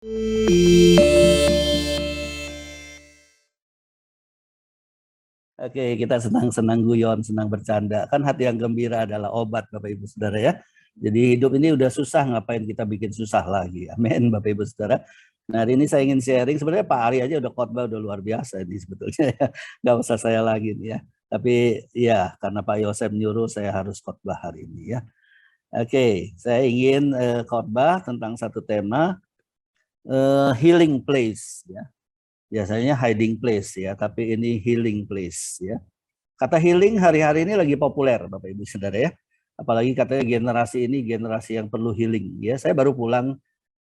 Oke, kita senang-senang guyon, senang bercanda. Kan hati yang gembira adalah obat, Bapak Ibu Saudara ya. Jadi hidup ini udah susah, ngapain kita bikin susah lagi. Amin, Bapak Ibu Saudara. Nah, hari ini saya ingin sharing, sebenarnya Pak Ari aja udah khotbah, udah luar biasa ini sebetulnya ya. Nggak usah saya lagi nih ya. Tapi ya, karena Pak Yosef nyuruh, saya harus khotbah hari ini ya. Oke, saya ingin khotbah tentang satu tema, healing place ya. Biasanya hiding place ya, tapi ini healing place ya. Kata healing hari-hari ini lagi populer Bapak Ibu Saudara ya. Apalagi katanya generasi ini generasi yang perlu healing ya. Saya baru pulang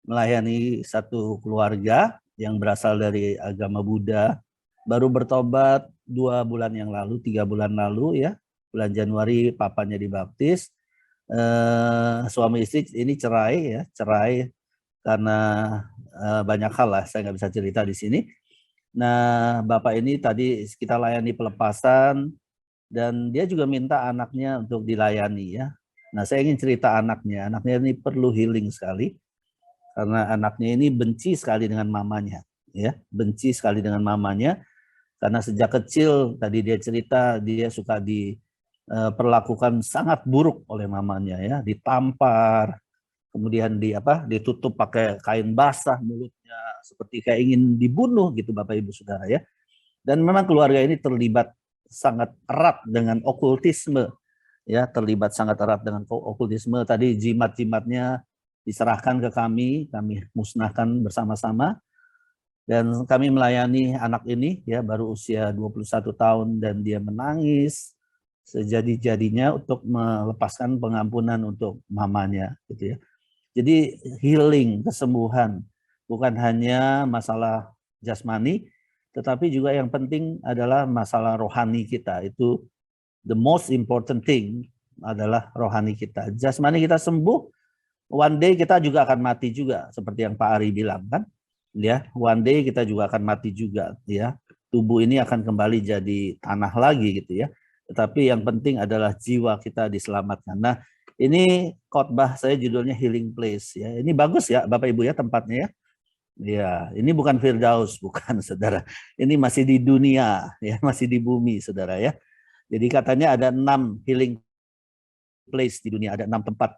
melayani satu keluarga yang berasal dari agama Buddha. Baru bertobat 2 bulan yang lalu, 3 bulan lalu ya. Bulan Januari papanya dibaptis. Suami istri ini cerai ya, cerai karena banyak hal lah, saya nggak bisa cerita di sini. Nah, Bapak ini tadi kita layani pelepasan dan dia juga minta anaknya untuk dilayani ya. Nah, saya ingin cerita anaknya. Anaknya ini perlu healing sekali karena anaknya ini benci sekali dengan mamanya ya, benci sekali dengan mamanya karena sejak kecil tadi dia cerita dia suka diperlakukan sangat buruk oleh mamanya ya, ditampar, kemudian ditutup pakai kain basah mulutnya seperti kayak ingin dibunuh gitu Bapak Ibu Saudara ya. Dan memang keluarga ini terlibat sangat erat dengan okultisme ya, terlibat sangat erat dengan okultisme. Tadi jimat-jimatnya diserahkan ke kami musnahkan bersama-sama dan kami melayani anak ini ya baru usia 21 tahun dan dia menangis sejadi-jadinya untuk melepaskan pengampunan untuk mamanya gitu ya. Jadi healing, kesembuhan, bukan hanya masalah jasmani, tetapi juga yang penting adalah masalah rohani kita. Itu the most important thing adalah rohani kita. Jasmani kita sembuh, one day kita juga akan mati juga, seperti yang Pak Ari bilang kan. Ya, one day kita juga akan mati juga ya. Tubuh ini akan kembali jadi tanah lagi gitu ya. Tetapi yang penting adalah jiwa kita diselamatkan. Nah, ini khotbah saya judulnya Healing Place ya. Ini bagus ya Bapak Ibu ya tempatnya ya. Ya, ini bukan Firdaus, bukan Saudara. Ini masih di dunia ya, masih di bumi Saudara ya. Jadi katanya ada 6 healing place di dunia, ada 6 tempat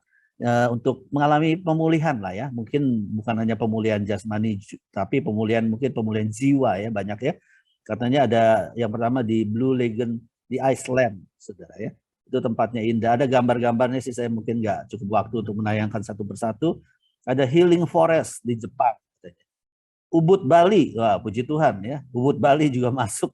untuk mengalami pemulihan lah ya. Mungkin bukan hanya pemulihan jasmani, tapi mungkin pemulihan jiwa ya banyak ya. Katanya ada yang pertama di Blue Lagoon di Iceland, Saudara ya. Itu tempatnya indah. Ada gambar-gambarnya sih, saya mungkin nggak cukup waktu untuk menayangkan satu persatu. Ada Healing Forest di Jepang. Ubud Bali, wah puji Tuhan ya. Ubud Bali juga masuk.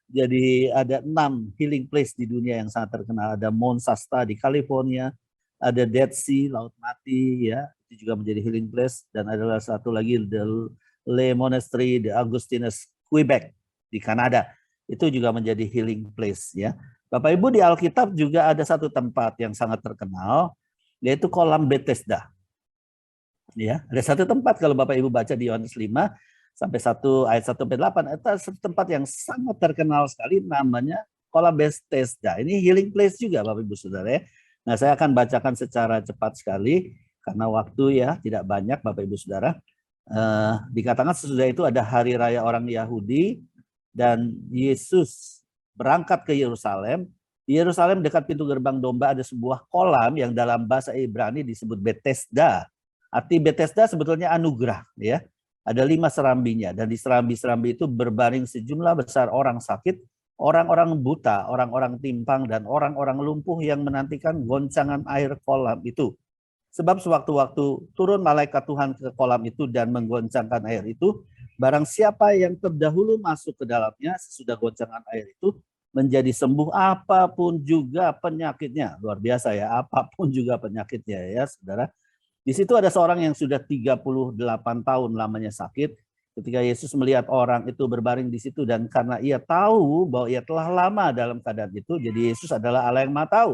Jadi ada 6 healing place di dunia yang sangat terkenal. Ada Mount Shasta di California, ada Dead Sea, Laut Mati ya, itu juga menjadi healing place. Dan adalah satu lagi The Le Monastery de Augustinus, Quebec di Kanada. Itu juga menjadi healing place ya. Bapak Ibu di Alkitab juga ada satu tempat yang sangat terkenal, yaitu kolam Bethesda. Ya, ada satu tempat kalau Bapak Ibu baca di Yohanes 5 sampai 1 ayat 1 sampai 8, itu satu tempat yang sangat terkenal sekali namanya kolam Bethesda. Ini healing place juga Bapak Ibu Saudara ya. Nah, saya akan bacakan secara cepat sekali karena waktu ya tidak banyak Bapak Ibu Saudara. Dikatakan sesudah itu ada hari raya orang Yahudi dan Yesus berangkat ke Yerusalem. Di Yerusalem dekat pintu gerbang domba ada sebuah kolam yang dalam bahasa Ibrani disebut Bethesda. Arti Bethesda sebetulnya anugerah ya. Ada 5 serambinya dan di serambi-serambi itu berbaring sejumlah besar orang sakit, orang-orang buta, orang-orang timpang dan orang-orang lumpuh yang menantikan goncangan air kolam itu. Sebab sewaktu-waktu turun malaikat Tuhan ke kolam itu dan menggoncangkan air itu, barang siapa yang terdahulu masuk ke dalamnya sesudah goncangan air itu menjadi sembuh apapun juga penyakitnya. Luar biasa ya, apapun juga penyakitnya ya Saudara. Di situ ada seorang yang sudah 38 tahun lamanya sakit. Ketika Yesus melihat orang itu berbaring di situ dan karena ia tahu bahwa ia telah lama dalam keadaan itu, jadi Yesus adalah Allah yang Maha Tahu.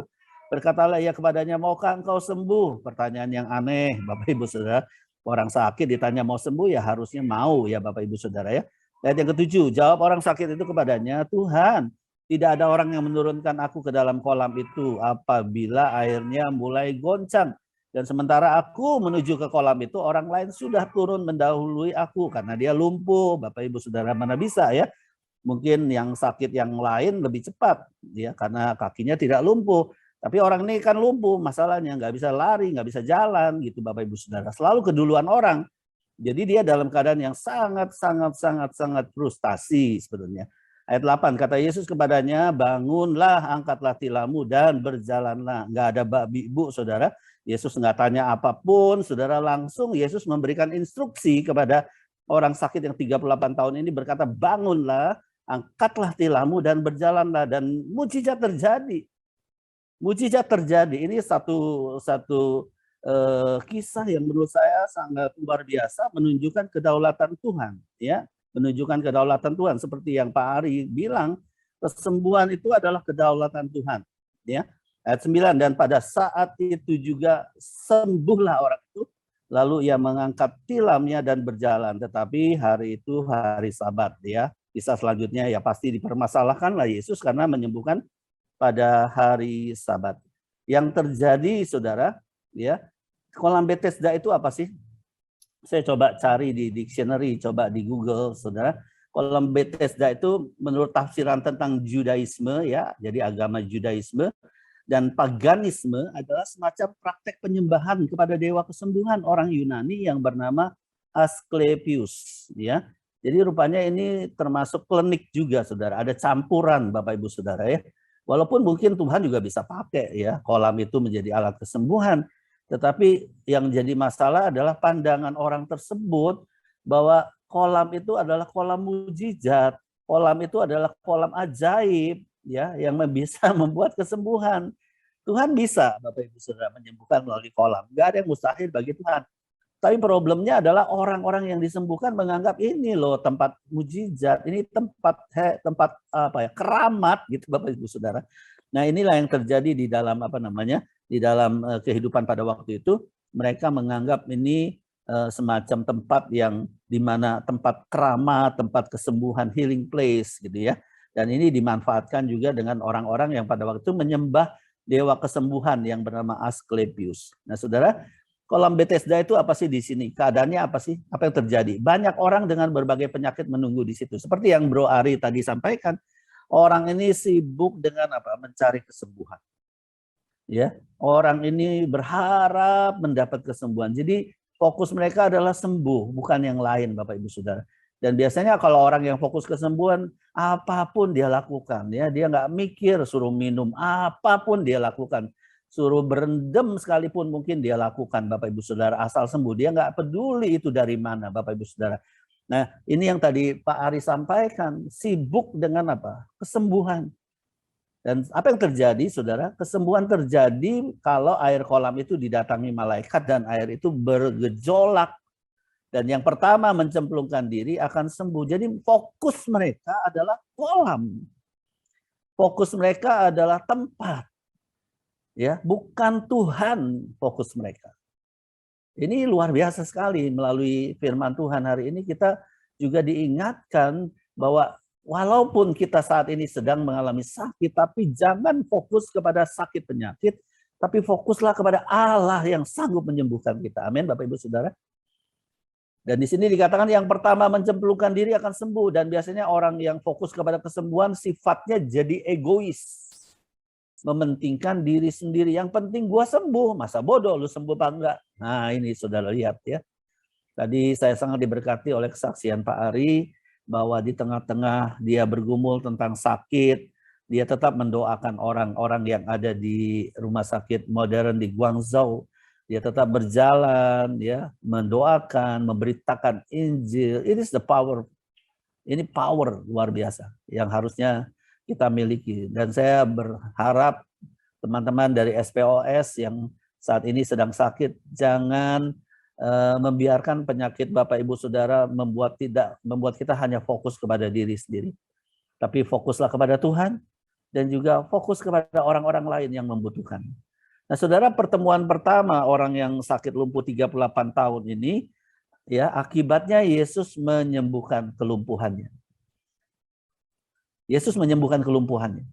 Berkatalah ia kepadanya, maukah engkau sembuh? Pertanyaan yang aneh, Bapak Ibu Saudara. Orang sakit ditanya mau sembuh ya harusnya mau ya Bapak Ibu Saudara ya. Ayat yang ke-7, jawab orang sakit itu kepadanya, Tuhan, tidak ada orang yang menurunkan aku ke dalam kolam itu apabila airnya mulai goncang. Dan sementara aku menuju ke kolam itu, orang lain sudah turun mendahului aku karena dia lumpuh. Bapak Ibu Saudara, mana bisa ya? Mungkin yang sakit yang lain lebih cepat ya karena kakinya tidak lumpuh. Tapi orang ini kan lumpuh, masalahnya nggak bisa lari, nggak bisa jalan gitu Bapak Ibu Saudara. Selalu keduluan orang. Jadi dia dalam keadaan yang sangat frustasi sebetulnya. Ayat 8, kata Yesus kepadanya, bangunlah, angkatlah tilammu dan berjalanlah. Nggak ada babi ibu, saudara. Yesus nggak tanya apapun, saudara, langsung Yesus memberikan instruksi kepada orang sakit yang 38 tahun ini, berkata, bangunlah, angkatlah tilammu dan berjalanlah. Dan mujizat terjadi. Mujizat terjadi. Ini satu kisah yang menurut saya sangat luar biasa, menunjukkan kedaulatan Tuhan, ya. Menunjukkan kedaulatan Tuhan seperti yang Pak Ari bilang, kesembuhan itu adalah kedaulatan Tuhan, ya. Ayat 9, dan pada saat itu juga sembuhlah orang itu, lalu ia mengangkat tilamnya dan berjalan. Tetapi hari itu hari Sabat, ya. Kisah selanjutnya ya pasti dipermasalahkanlah Yesus karena menyembuhkan pada hari Sabat. Yang terjadi, saudara, ya, kolam Bethesda itu apa sih? Saya coba cari di dictionary, coba di Google, saudara. Kolam Bethesda itu menurut tafsiran tentang Judaisme, ya, jadi agama Judaisme dan paganisme adalah semacam praktek penyembahan kepada dewa kesembuhan orang Yunani yang bernama Asklepios, ya. Jadi rupanya ini termasuk klinik juga, saudara. Ada campuran, Bapak Ibu Saudara, ya. Walaupun mungkin Tuhan juga bisa pakai ya kolam itu menjadi alat kesembuhan. Tetapi yang jadi masalah adalah pandangan orang tersebut bahwa kolam itu adalah kolam mujizat, kolam itu adalah kolam ajaib ya yang bisa membuat kesembuhan. Tuhan bisa Bapak Ibu Saudara menyembuhkan melalui kolam. Enggak ada yang mustahil bagi Tuhan. Tapi problemnya adalah orang-orang yang disembuhkan menganggap ini loh tempat mujizat, ini tempat apa ya, keramat gitu Bapak Ibu Saudara. Nah, inilah yang terjadi di dalam di dalam kehidupan pada waktu itu. Mereka menganggap ini semacam tempat yang dimana tempat keramat, tempat kesembuhan, healing place gitu ya. Dan ini dimanfaatkan juga dengan orang-orang yang pada waktu itu menyembah dewa kesembuhan yang bernama Asklepios. Nah, saudara, kolam Bethesda itu apa sih di sini? Keadaannya apa sih? Apa yang terjadi? Banyak orang dengan berbagai penyakit menunggu di situ. Seperti yang Bro Ari tadi sampaikan, orang ini sibuk dengan apa? Mencari kesembuhan. Ya, orang ini berharap mendapat kesembuhan. Jadi fokus mereka adalah sembuh, bukan yang lain, Bapak Ibu Saudara. Dan biasanya kalau orang yang fokus kesembuhan, apapun dia lakukan, ya, dia nggak mikir, suruh minum apapun dia lakukan, suruh berendam sekalipun mungkin dia lakukan, Bapak Ibu Saudara, asal sembuh. Dia nggak peduli itu dari mana, Bapak Ibu Saudara. Nah, ini yang tadi Pak Ari sampaikan, sibuk dengan apa? Kesembuhan. Dan apa yang terjadi, saudara? Kesembuhan terjadi kalau air kolam itu didatangi malaikat dan air itu bergejolak. Dan yang pertama mencemplungkan diri akan sembuh. Jadi fokus mereka adalah kolam. Fokus mereka adalah tempat. Ya, bukan Tuhan fokus mereka. Ini luar biasa sekali. Melalui firman Tuhan hari ini kita juga diingatkan bahwa walaupun kita saat ini sedang mengalami sakit, tapi jangan fokus kepada sakit penyakit, tapi fokuslah kepada Allah yang sanggup menyembuhkan kita. Amin, Bapak Ibu Saudara. Dan di sini dikatakan yang pertama mencemplungkan diri akan sembuh. Dan biasanya orang yang fokus kepada kesembuhan sifatnya jadi egois. Mementingkan diri sendiri. Yang penting gua sembuh. Masa bodoh lu sembuh apa enggak? Nah ini saudara lihat ya. Tadi saya sangat diberkati oleh kesaksian Pak Ari. Bahwa di tengah-tengah dia bergumul tentang sakit. Dia tetap mendoakan orang-orang yang ada di rumah sakit modern di Guangzhou. Dia tetap berjalan, ya, mendoakan, memberitakan Injil. It is the power. Ini power luar biasa yang harusnya kita miliki. Dan saya berharap teman-teman dari SPOS yang saat ini sedang sakit, jangan membiarkan penyakit Bapak Ibu Saudara membuat kita hanya fokus kepada diri sendiri. Tapi fokuslah kepada Tuhan dan juga fokus kepada orang-orang lain yang membutuhkan. Nah, saudara, pertemuan pertama orang yang sakit lumpuh 38 tahun ini, ya, akibatnya Yesus menyembuhkan kelumpuhannya. Yesus menyembuhkan kelumpuhannya.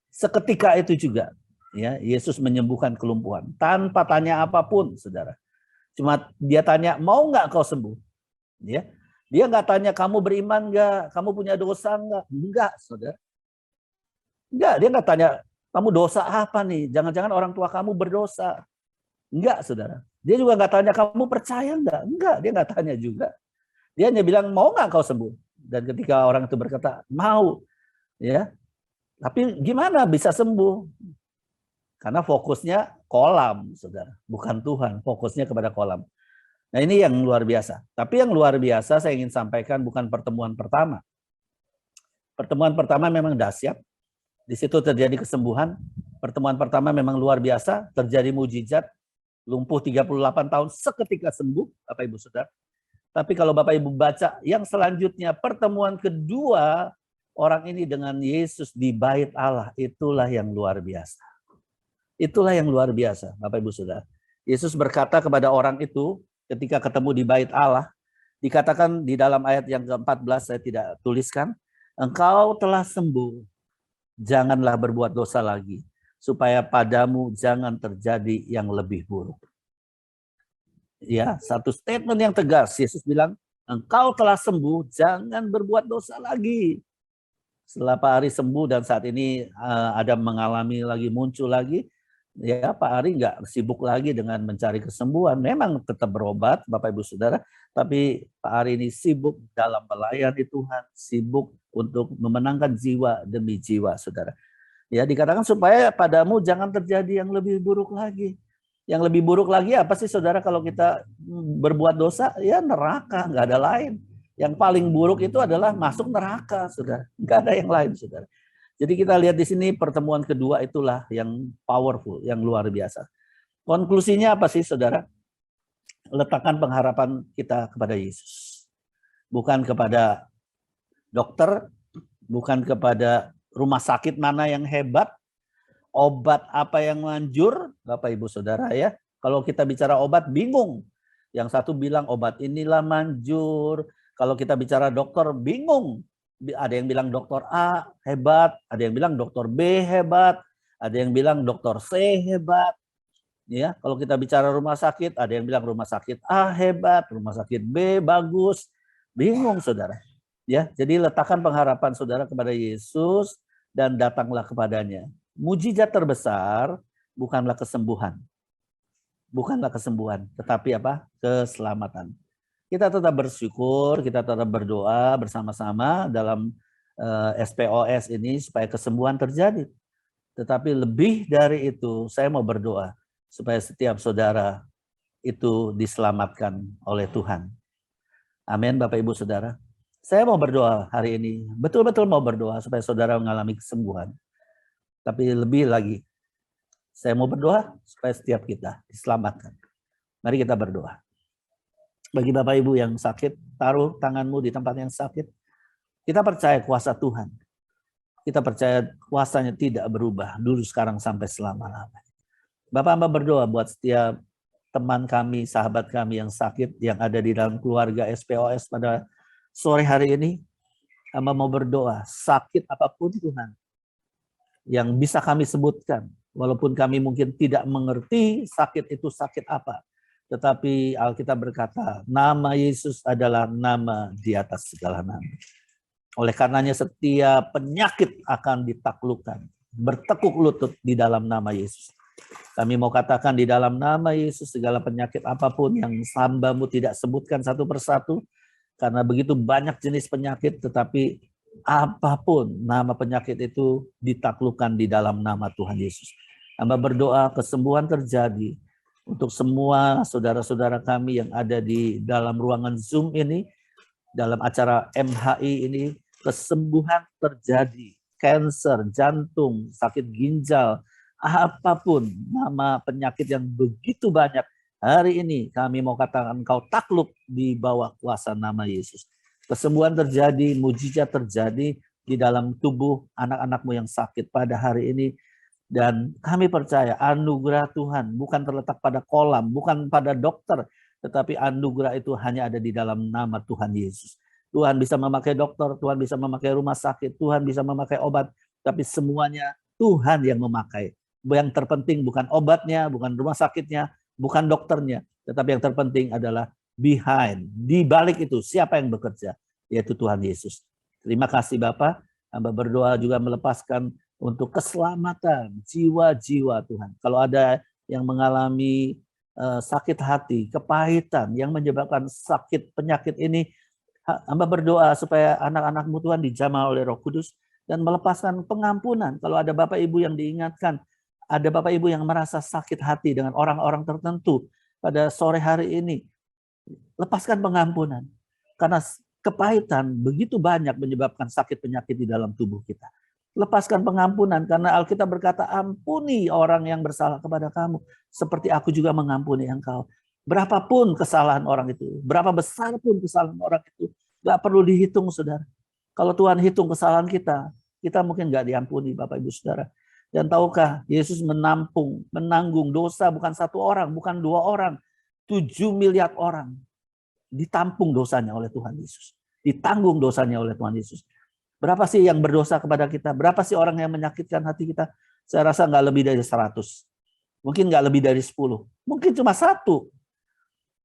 Seketika itu juga, Ya, Yesus menyembuhkan kelumpuhan tanpa tanya apapun, saudara. Cuma dia tanya, mau nggak kau sembuh? Ya, dia nggak tanya kamu beriman nggak, kamu punya dosa nggak, saudara. Nggak, dia nggak tanya kamu dosa apa nih? Jangan-jangan orang tua kamu berdosa? Enggak, saudara. Dia juga nggak tanya kamu percaya nggak? Enggak, dia nggak tanya juga. Dia hanya bilang mau nggak kau sembuh? Dan ketika orang itu berkata mau, ya, tapi gimana bisa sembuh? Karena fokusnya kolam, saudara, bukan Tuhan. Fokusnya kepada kolam. Nah ini yang luar biasa. Tapi yang luar biasa saya ingin sampaikan bukan pertemuan pertama. Pertemuan pertama memang dahsyat. Di situ terjadi kesembuhan. Pertemuan pertama memang luar biasa. Terjadi mujizat. Lumpuh 38 tahun seketika sembuh, Bapak Ibu Saudara. Tapi kalau Bapak Ibu baca yang selanjutnya, pertemuan kedua orang ini dengan Yesus di bait Allah, itulah yang luar biasa. Itulah yang luar biasa, Bapak Ibu Saudara. Yesus berkata kepada orang itu ketika ketemu di bait Allah, dikatakan di dalam ayat yang ke-14, saya tidak tuliskan, engkau telah sembuh, janganlah berbuat dosa lagi, supaya padamu jangan terjadi yang lebih buruk. Ya, satu statement yang tegas. Yesus bilang, engkau telah sembuh, jangan berbuat dosa lagi. Setelah Pak Ari sembuh dan saat ini ada mengalami lagi, muncul lagi, ya Pak Ari nggak sibuk lagi dengan mencari kesembuhan. Memang tetap berobat, Bapak Ibu Saudara, tapi Pak Ari ini sibuk dalam melayani Tuhan, sibuk untuk memenangkan jiwa demi jiwa, Saudara. Ya, dikatakan supaya padamu jangan terjadi yang lebih buruk lagi. Yang lebih buruk lagi apa sih, Saudara, kalau kita berbuat dosa? Ya neraka, nggak ada lain. Yang paling buruk itu adalah masuk neraka, Saudara. Nggak ada yang lain, Saudara. Jadi kita lihat di sini pertemuan kedua itulah yang powerful, yang luar biasa. Konklusinya apa sih, Saudara? Letakkan pengharapan kita kepada Yesus. Bukan kepada dokter, bukan kepada rumah sakit mana yang hebat, obat apa yang manjur, Bapak Ibu Saudara ya. Kalau kita bicara obat bingung. Yang satu bilang obat inilah manjur. Kalau kita bicara dokter bingung. Ada yang bilang dokter A hebat, ada yang bilang dokter B hebat, ada yang bilang dokter C hebat. Ya, kalau kita bicara rumah sakit, ada yang bilang rumah sakit A hebat, rumah sakit B bagus. Bingung, Saudara. Ya, jadi letakkan pengharapan Saudara kepada Yesus dan datanglah kepadanya. Mujizat terbesar bukanlah kesembuhan. Bukanlah kesembuhan, tetapi apa? Keselamatan. Kita tetap bersyukur, kita tetap berdoa bersama-sama dalam SPOS ini supaya kesembuhan terjadi. Tetapi lebih dari itu, saya mau berdoa supaya setiap saudara itu diselamatkan oleh Tuhan. Amin, Bapak Ibu Saudara. Saya mau berdoa hari ini, betul-betul mau berdoa supaya saudara mengalami kesembuhan. Tapi lebih lagi, saya mau berdoa supaya setiap kita diselamatkan. Mari kita berdoa. Bagi Bapak Ibu yang sakit, taruh tanganmu di tempat yang sakit. Kita percaya kuasa Tuhan. Kita percaya kuasanya tidak berubah, dulu, sekarang, sampai selama-lamanya. Bapak hamba berdoa buat setiap teman kami, sahabat kami yang sakit, yang ada di dalam keluarga SPOS pada sore hari ini. Hamba mau berdoa, sakit apapun Tuhan, yang bisa kami sebutkan, walaupun kami mungkin tidak mengerti sakit itu sakit apa. Tetapi Alkitab berkata, nama Yesus adalah nama di atas segala nama. Oleh karenanya setiap penyakit akan ditaklukkan. Bertekuk lutut di dalam nama Yesus. Kami mau katakan di dalam nama Yesus segala penyakit apapun yang hamba-Mu tidak sebutkan satu persatu. Karena begitu banyak jenis penyakit, tetapi apapun nama penyakit itu ditaklukkan di dalam nama Tuhan Yesus. Hamba berdoa kesembuhan terjadi untuk semua saudara-saudara kami yang ada di dalam ruangan Zoom ini, dalam acara MHI ini, kesembuhan terjadi. Kanker, jantung, sakit ginjal, apapun nama penyakit yang begitu banyak, hari ini kami mau katakan engkau takluk di bawah kuasa nama Yesus. Kesembuhan terjadi, mujizat terjadi di dalam tubuh anak-anakmu yang sakit pada hari ini. Dan kami percaya anugerah Tuhan bukan terletak pada kolam, bukan pada dokter, tetapi anugerah itu hanya ada di dalam nama Tuhan Yesus. Tuhan bisa memakai dokter, Tuhan bisa memakai rumah sakit, Tuhan bisa memakai obat, tapi semuanya Tuhan yang memakai. Yang terpenting bukan obatnya, bukan rumah sakitnya, bukan dokternya, tetapi yang terpenting adalah behind, di balik itu siapa yang bekerja, yaitu Tuhan Yesus. Terima kasih Bapak. Hamba berdoa juga melepaskan untuk keselamatan jiwa-jiwa Tuhan. Kalau ada yang mengalami sakit hati, kepahitan yang menyebabkan sakit penyakit ini, hamba berdoa supaya anak-anak-Mu Tuhan dijamah oleh Roh Kudus dan melepaskan pengampunan. Kalau ada Bapak Ibu yang diingatkan, ada Bapak Ibu yang merasa sakit hati dengan orang-orang tertentu pada sore hari ini, lepaskan pengampunan. Karena kepahitan begitu banyak menyebabkan sakit penyakit di dalam tubuh kita. Lepaskan pengampunan karena Alkitab berkata, ampuni orang yang bersalah kepada kamu seperti aku juga mengampuni engkau. Berapapun kesalahan orang itu, berapa besar pun kesalahan orang itu, gak perlu dihitung saudara. Kalau Tuhan hitung kesalahan kita mungkin gak diampuni Bapak Ibu Saudara. Dan tahukah Yesus menanggung dosa bukan satu orang, bukan dua orang, 7 miliar orang. Ditampung dosanya oleh Tuhan Yesus. Ditanggung dosanya oleh Tuhan Yesus. Berapa sih yang berdosa kepada kita? Berapa sih orang yang menyakitkan hati kita? Saya rasa nggak lebih dari 100. Mungkin nggak lebih dari 10. Mungkin cuma 1.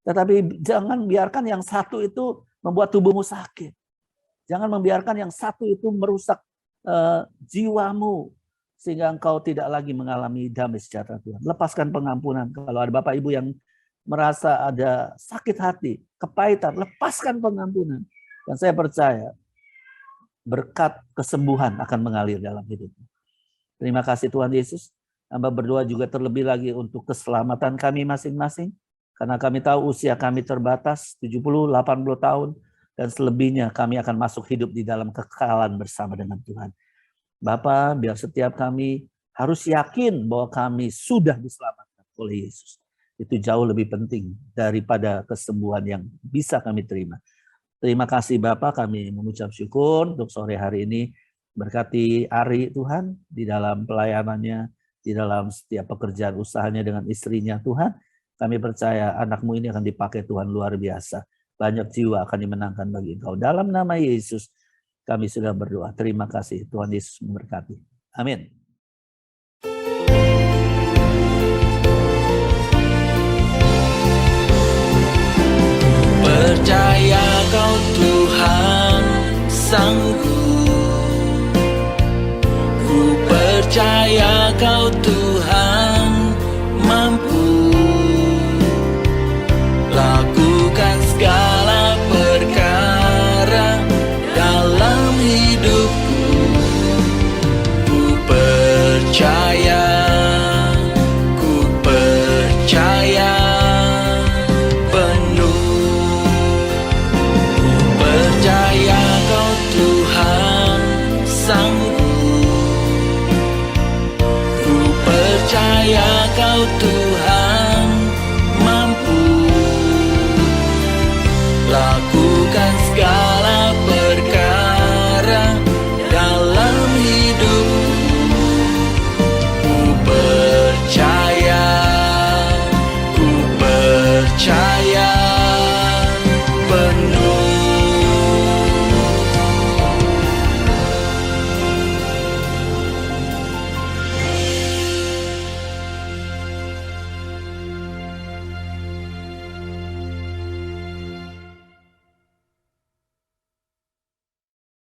Tetapi jangan biarkan yang 1 itu membuat tubuhmu sakit. Jangan membiarkan yang 1 itu merusak jiwamu. Sehingga engkau tidak lagi mengalami damai sejahtera Tuhan. Lepaskan pengampunan. Kalau ada Bapak Ibu yang merasa ada sakit hati, kepahitan, lepaskan pengampunan. Dan saya percaya berkat kesembuhan akan mengalir dalam hidupmu. Terima kasih Tuhan Yesus. Hamba berdoa juga terlebih lagi untuk keselamatan kami masing-masing. Karena kami tahu usia kami terbatas, 70, 80 tahun. Dan selebihnya kami akan masuk hidup di dalam kekekalan bersama dengan Tuhan. Bapa, biar setiap kami harus yakin bahwa kami sudah diselamatkan oleh Yesus. Itu jauh lebih penting daripada kesembuhan yang bisa kami terima. Terima kasih Bapak, kami mengucap syukur untuk sore hari ini. Berkati Ari Tuhan di dalam pelayanannya, di dalam setiap pekerjaan usahanya dengan istrinya Tuhan. Kami percaya anak-Mu ini akan dipakai Tuhan luar biasa. Banyak jiwa akan dimenangkan bagi Engkau. Dalam nama Yesus kami sudah berdoa. Terima kasih, Tuhan Yesus memberkati. Amin. Percaya kau Tuhan sanggup, ku percaya kau Tuhan mampu lakukan segala perkara dalam hidupku. Ku percaya kau Tuhan.